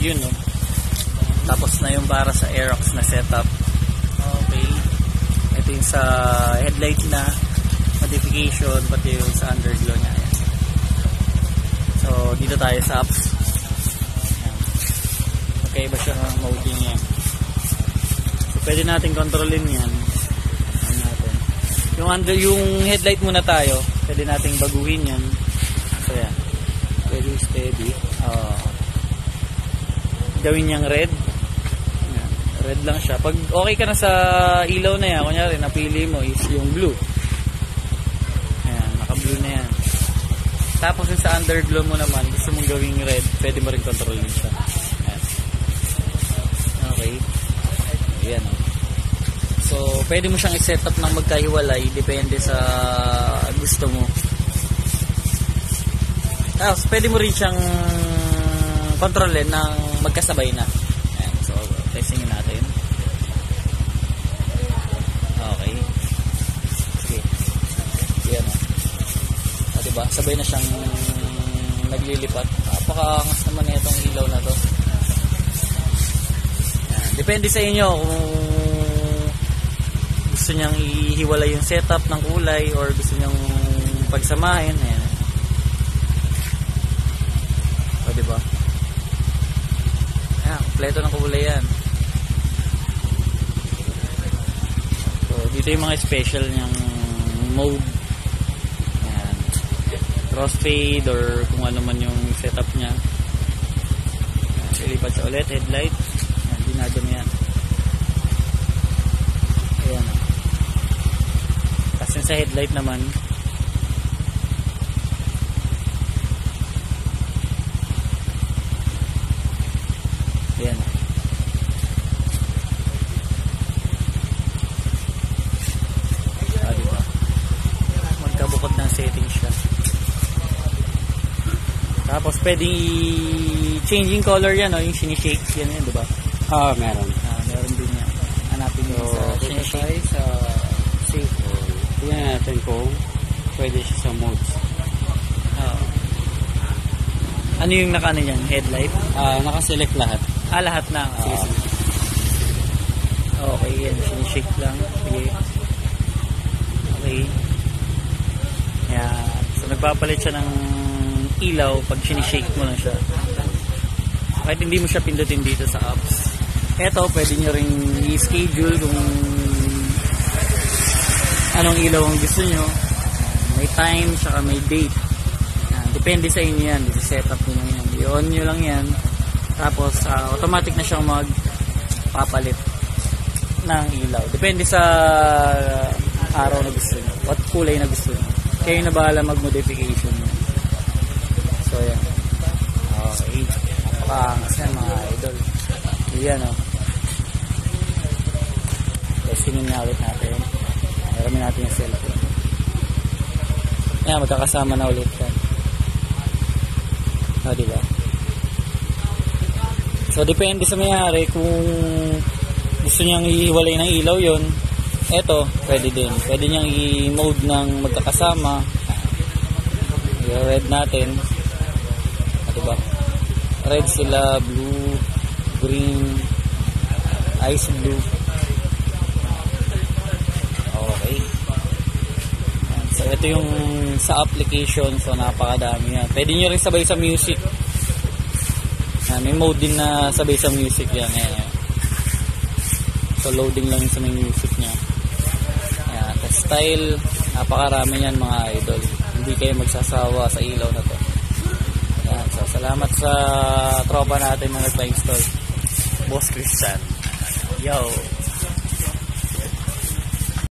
Yun, no? Tapos na yung para sa Aerox na setup. Okay. Ito yung sa headlight na modification, pati yung sa underglow niya. Ayan. So, dito tayo sa apps. Ayan. Okay ba siya ng molding niya? So, pwede natin kontrolin yan. Ayan natin. Yung headlight muna tayo. Pwede nating baguhin yan. So, yan. Pwede steady. Gawin niyang red. Ayan. Red lang siya. Pag okay ka na sa ilaw na yan, kunyari, napili mo is yung blue. Ayan, naka-blue na yan. Tapos yung sa underglow mo naman, gusto mong gawing red, pwede mo rin kontrolin siya. Ayan. Okay. Ayan. So, pwede mo siyang i-set up ng magkahiwalay, depende sa gusto mo. Tapos, pwede mo rin siyang kontrolin ng magkasabay na. Ayan. So, testingin natin. Okay. Sige. Ayan o. Diba? Sabay na siyang naglilipat. Napakaangas naman na itong ilaw na to. Ayan. Depende sa inyo kung gusto niyang ihiwalay yung setup ng kulay or gusto niyang pagsamahin. Ayan. O, diba? Ayan, kompleto ng kulay yan. So, dito yung mga special niyang mode. Ayan. Crossfade or kung ano man yung setup niya. Ayan, ilipat siya ulit, headlight. Ayan, dinado mo yan. Ayan. Kasi sa headlight naman, ayan. Diba? Magkabukod ng settings siya. Tapos pwedeng changing color yan, no? Yung sinishake yan yun, diba? Meron. Meron din yan. Hanapin nyo sa sinishake. Sa safe. Tingnan natin kung pwede siya sa modes. Ano yung nakano yan? Headlight? Nakaselect lahat. Lahat na. Sige. Okay, yan. Sinishake lang. Sige. Okay. Yan. So, nagpapalit siya ng ilaw pag sinishake mo lang siya. Kahit hindi mo siya pindutin dito sa apps. Eto, pwede nyo rin i-schedule kung anong ilaw ang gusto nyo. May time, saka may date. Depende sa inyo yan. Set up nyo yan. I-on nyo lang yan. Tapos, automatic na siyang magpapalit ng ilaw. Depende sa araw na gusto nyo. What kulay na gusto nyo. Kayo na bahala mag-modification nyo. So, yan. Okay. Napakaangas yan, mga idol. Yan, o. Testingin na ulit natin. Marami natin yung cellphone. Yan, magkakasama na ulit yan. Diba? So, depende sa mayari kung gusto niyang ihiwalay ng ilaw yon. Eto, pwede din. Pwede niyang i-mode ng magkakasama. I-red natin. Diba? Red sila, blue, green, ice blue. Okay. So, ito yung sa application. So, napakadami yan. Pwede nyo rin sabay sa music. May mode din na sabay sa music yan. Ayan. So, loading lang sa may music niya. Ayan. Style, napakarami yan mga idol. Hindi kayo magsasawa sa ilaw na to. Ayan. So, salamat sa tropa natin na nagpa-install. Boss Christian. Yo!